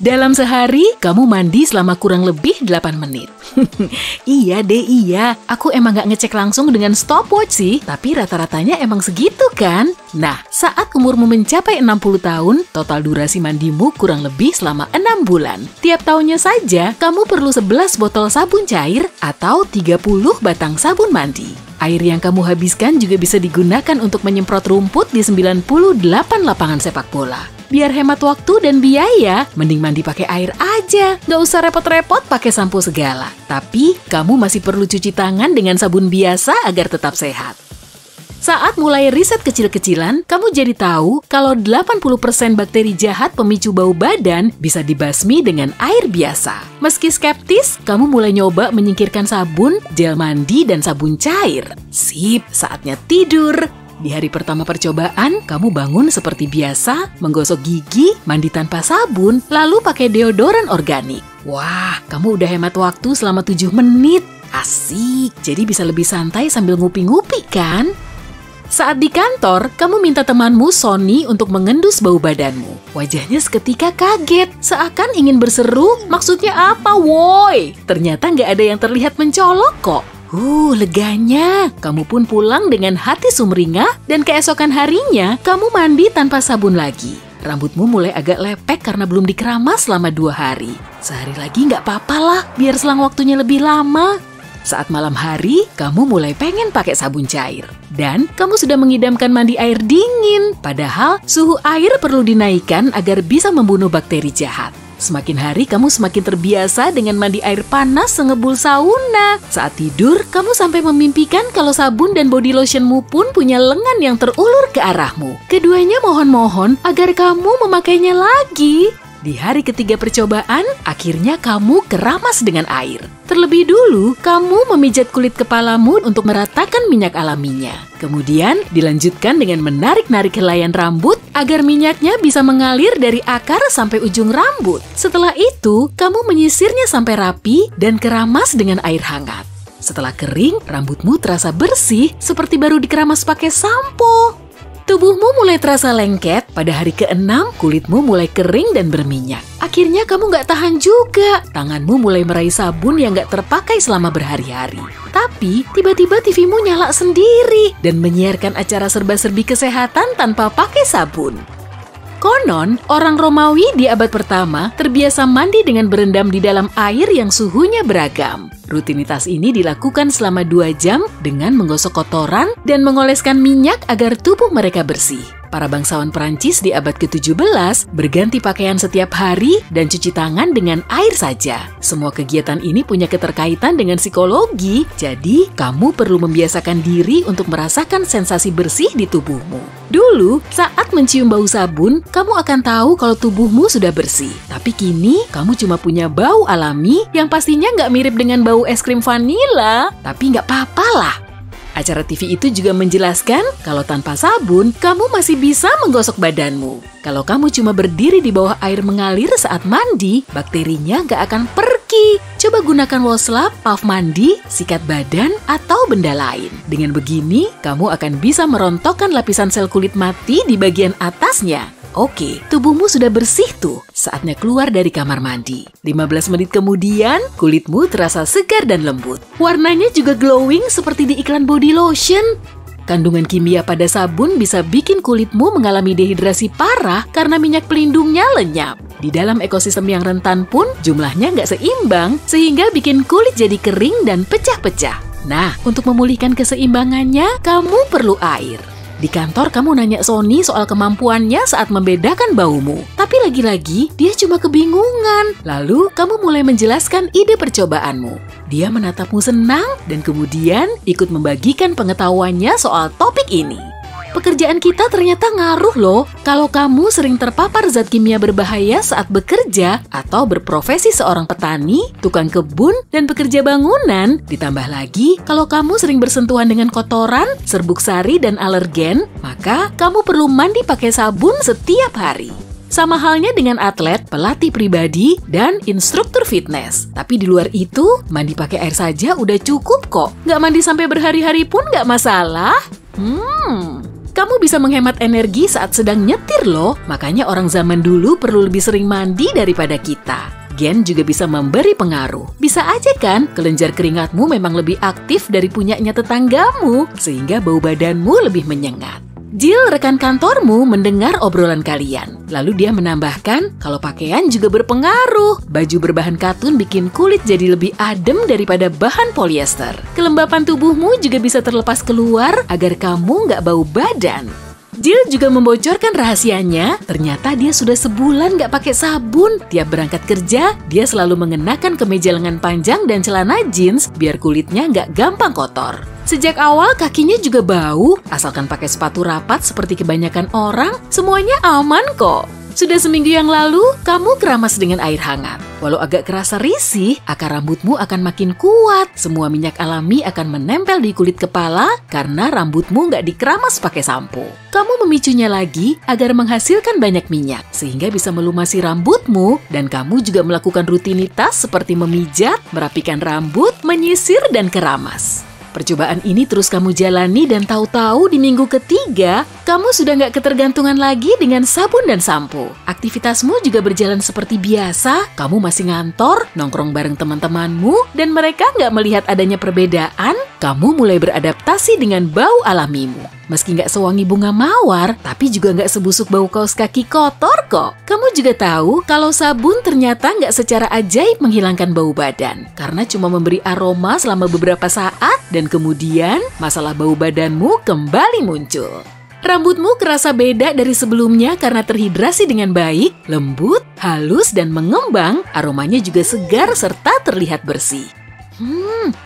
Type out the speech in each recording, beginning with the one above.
Dalam sehari, kamu mandi selama kurang lebih 8 menit. Iya deh, iya. Aku emang gak ngecek langsung dengan stopwatch sih, tapi rata-ratanya emang segitu kan? Nah, saat umurmu mencapai 60 tahun, total durasi mandimu kurang lebih selama 6 bulan. Tiap tahunnya saja, kamu perlu 11 botol sabun cair atau 30 batang sabun mandi. Air yang kamu habiskan juga bisa digunakan untuk menyemprot rumput di 98 lapangan sepak bola. Biar hemat waktu dan biaya, mending mandi pakai air aja. Nggak usah repot-repot pakai sampo segala. Tapi, kamu masih perlu cuci tangan dengan sabun biasa agar tetap sehat. Saat mulai riset kecil-kecilan, kamu jadi tahu kalau 80% bakteri jahat pemicu bau badan bisa dibasmi dengan air biasa. Meski skeptis, kamu mulai nyoba menyingkirkan sabun, gel mandi, dan sabun cair. Sip, saatnya tidur. Di hari pertama percobaan, kamu bangun seperti biasa, menggosok gigi, mandi tanpa sabun, lalu pakai deodoran organik. Wah, kamu udah hemat waktu selama 7 menit. Asik, jadi bisa lebih santai sambil ngupi-ngupi kan? Saat di kantor, kamu minta temanmu Sony untuk mengendus bau badanmu. Wajahnya seketika kaget, seakan ingin berseru, maksudnya apa woi? Ternyata nggak ada yang terlihat mencolok kok. Leganya. Kamu pun pulang dengan hati sumringah dan keesokan harinya, kamu mandi tanpa sabun lagi. Rambutmu mulai agak lepek karena belum dikeramas selama 2 hari. Sehari lagi nggak apa-apa lah, biar selang waktunya lebih lama. Saat malam hari, kamu mulai pengen pakai sabun cair. Dan kamu sudah mengidamkan mandi air dingin. Padahal, suhu air perlu dinaikkan agar bisa membunuh bakteri jahat. Semakin hari, kamu semakin terbiasa dengan mandi air panas sengebul sauna. Saat tidur, kamu sampai memimpikan kalau sabun dan body lotionmu pun punya lengan yang terulur ke arahmu. Keduanya mohon-mohon agar kamu memakainya lagi. Di hari ketiga percobaan, akhirnya kamu keramas dengan air. Terlebih dulu, kamu memijat kulit kepalamu untuk meratakan minyak alaminya. Kemudian, dilanjutkan dengan menarik-narik helaian rambut agar minyaknya bisa mengalir dari akar sampai ujung rambut. Setelah itu, kamu menyisirnya sampai rapi dan keramas dengan air hangat. Setelah kering, rambutmu terasa bersih seperti baru dikeramas pakai sampo. Tubuhmu mulai terasa lengket, pada hari ke-6 kulitmu mulai kering dan berminyak. Akhirnya kamu nggak tahan juga, tanganmu mulai meraih sabun yang nggak terpakai selama berhari-hari. Tapi tiba-tiba TV-mu nyala sendiri dan menyiarkan acara serba-serbi kesehatan tanpa pakai sabun. Konon, orang Romawi di abad pertama terbiasa mandi dengan berendam di dalam air yang suhunya beragam. Rutinitas ini dilakukan selama 2 jam dengan menggosok kotoran dan mengoleskan minyak agar tubuh mereka bersih. Para bangsawan Perancis di abad ke-17 berganti pakaian setiap hari dan cuci tangan dengan air saja. Semua kegiatan ini punya keterkaitan dengan psikologi, jadi kamu perlu membiasakan diri untuk merasakan sensasi bersih di tubuhmu. Dulu, saat mencium bau sabun, kamu akan tahu kalau tubuhmu sudah bersih. Tapi kini, kamu cuma punya bau alami yang pastinya nggak mirip dengan bau es krim vanila. Tapi nggak apa-apa lah. Acara TV itu juga menjelaskan kalau tanpa sabun, kamu masih bisa menggosok badanmu. Kalau kamu cuma berdiri di bawah air mengalir saat mandi, bakterinya nggak akan pergi. Coba gunakan washcloth, puff mandi, sikat badan, atau benda lain. Dengan begini, kamu akan bisa merontokkan lapisan sel kulit mati di bagian atasnya. Oke, tubuhmu sudah bersih tuh. Saatnya keluar dari kamar mandi. 15 menit kemudian, kulitmu terasa segar dan lembut. Warnanya juga glowing seperti di iklan body lotion. Kandungan kimia pada sabun bisa bikin kulitmu mengalami dehidrasi parah karena minyak pelindungnya lenyap. Di dalam ekosistem yang rentan pun, jumlahnya nggak seimbang, sehingga bikin kulit jadi kering dan pecah-pecah. Nah, untuk memulihkan keseimbangannya, kamu perlu air. Di kantor kamu nanya Sony soal kemampuannya saat membedakan baumu. Tapi lagi-lagi dia cuma kebingungan. Lalu kamu mulai menjelaskan ide percobaanmu. Dia menatapmu senang dan kemudian ikut membagikan pengetahuannya soal topik ini. Pekerjaan kita ternyata ngaruh loh. Kalau kamu sering terpapar zat kimia berbahaya saat bekerja atau berprofesi seorang petani, tukang kebun, dan pekerja bangunan, ditambah lagi kalau kamu sering bersentuhan dengan kotoran, serbuk sari, dan alergen, maka kamu perlu mandi pakai sabun setiap hari. Sama halnya dengan atlet, pelatih pribadi, dan instruktur fitness. Tapi di luar itu, mandi pakai air saja udah cukup kok. Nggak mandi sampai berhari-hari pun nggak masalah. Kamu bisa menghemat energi saat sedang nyetir loh. Makanya orang zaman dulu perlu lebih sering mandi daripada kita. Gen juga bisa memberi pengaruh. Bisa aja kan kelenjar keringatmu memang lebih aktif dari punyanya tetanggamu, sehingga bau badanmu lebih menyengat. Jill, rekan kantormu, mendengar obrolan kalian. Lalu dia menambahkan kalau pakaian juga berpengaruh. Baju berbahan katun bikin kulit jadi lebih adem daripada bahan polyester. Kelembapan tubuhmu juga bisa terlepas keluar agar kamu nggak bau badan. Jill juga membocorkan rahasianya. Ternyata dia sudah sebulan nggak pakai sabun. Tiap berangkat kerja, dia selalu mengenakan kemeja lengan panjang dan celana jeans biar kulitnya nggak gampang kotor. Sejak awal kakinya juga bau, asalkan pakai sepatu rapat seperti kebanyakan orang, semuanya aman kok. Sudah seminggu yang lalu, kamu keramas dengan air hangat. Walau agak kerasa risih, akar rambutmu akan makin kuat. Semua minyak alami akan menempel di kulit kepala karena rambutmu nggak dikeramas pakai sampo. Kamu memicunya lagi agar menghasilkan banyak minyak, sehingga bisa melumasi rambutmu. Dan kamu juga melakukan rutinitas seperti memijat, merapikan rambut, menyisir, dan keramas. Percobaan ini terus kamu jalani dan tahu-tahu di minggu ketiga, kamu sudah nggak ketergantungan lagi dengan sabun dan sampo. Aktivitasmu juga berjalan seperti biasa, kamu masih ngantor, nongkrong bareng teman-temanmu, dan mereka nggak melihat adanya perbedaan, kamu mulai beradaptasi dengan bau alamimu. Meski nggak sewangi bunga mawar, tapi juga nggak sebusuk bau kaos kaki kotor kok. Kamu juga tahu kalau sabun ternyata nggak secara ajaib menghilangkan bau badan, karena cuma memberi aroma selama beberapa saat, dan kemudian masalah bau badanmu kembali muncul. Rambutmu kerasa beda dari sebelumnya karena terhidrasi dengan baik, lembut, halus, dan mengembang. Aromanya juga segar serta terlihat bersih.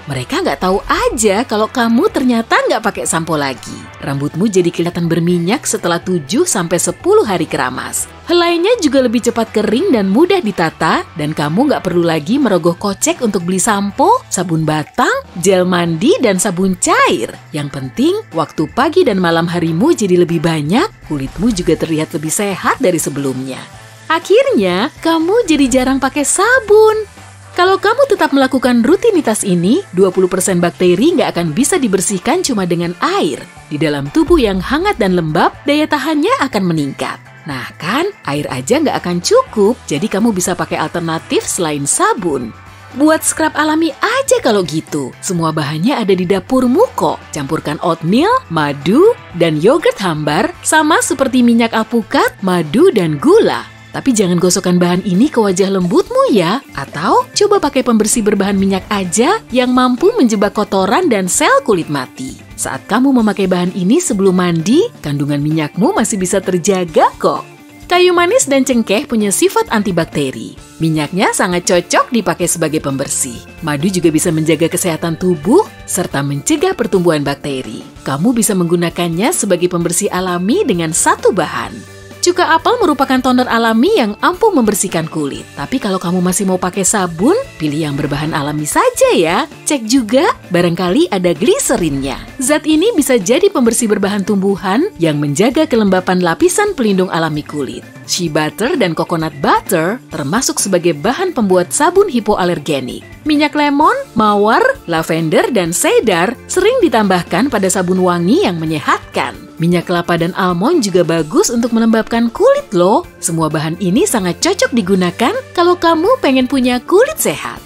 Mereka nggak tahu aja kalau kamu ternyata nggak pakai sampo lagi. Rambutmu jadi kelihatan berminyak setelah 7-10 hari keramas. Helainya juga lebih cepat kering dan mudah ditata, dan kamu nggak perlu lagi merogoh kocek untuk beli sampo, sabun batang, gel mandi, dan sabun cair. Yang penting, waktu pagi dan malam harimu jadi lebih banyak, kulitmu juga terlihat lebih sehat dari sebelumnya. Akhirnya, kamu jadi jarang pakai sabun. Kalau kamu tetap melakukan rutinitas ini, 20% bakteri nggak akan bisa dibersihkan cuma dengan air. Di dalam tubuh yang hangat dan lembab, daya tahannya akan meningkat. Nah kan, air aja nggak akan cukup, jadi kamu bisa pakai alternatif selain sabun. Buat scrub alami aja kalau gitu. Semua bahannya ada di dapurmu kok. Campurkan oatmeal, madu, dan yogurt hambar, sama seperti minyak alpukat, madu, dan gula. Tapi jangan gosokkan bahan ini ke wajah lembutmu ya. Atau coba pakai pembersih berbahan minyak aja yang mampu menjebak kotoran dan sel kulit mati. Saat kamu memakai bahan ini sebelum mandi, kandungan minyakmu masih bisa terjaga kok. Kayu manis dan cengkeh punya sifat antibakteri. Minyaknya sangat cocok dipakai sebagai pembersih. Madu juga bisa menjaga kesehatan tubuh serta mencegah pertumbuhan bakteri. Kamu bisa menggunakannya sebagai pembersih alami dengan satu bahan. Cuka apel merupakan toner alami yang ampuh membersihkan kulit. Tapi kalau kamu masih mau pakai sabun, pilih yang berbahan alami saja ya. Cek juga, barangkali ada gliserinnya. Zat ini bisa jadi pembersih berbahan tumbuhan yang menjaga kelembapan lapisan pelindung alami kulit. Shea butter dan coconut butter termasuk sebagai bahan pembuat sabun hipoalergenik. Minyak lemon, mawar, lavender, dan cedar sering ditambahkan pada sabun wangi yang menyehatkan. Minyak kelapa dan almond juga bagus untuk melembabkan kulit loh. Semua bahan ini sangat cocok digunakan kalau kamu pengen punya kulit sehat.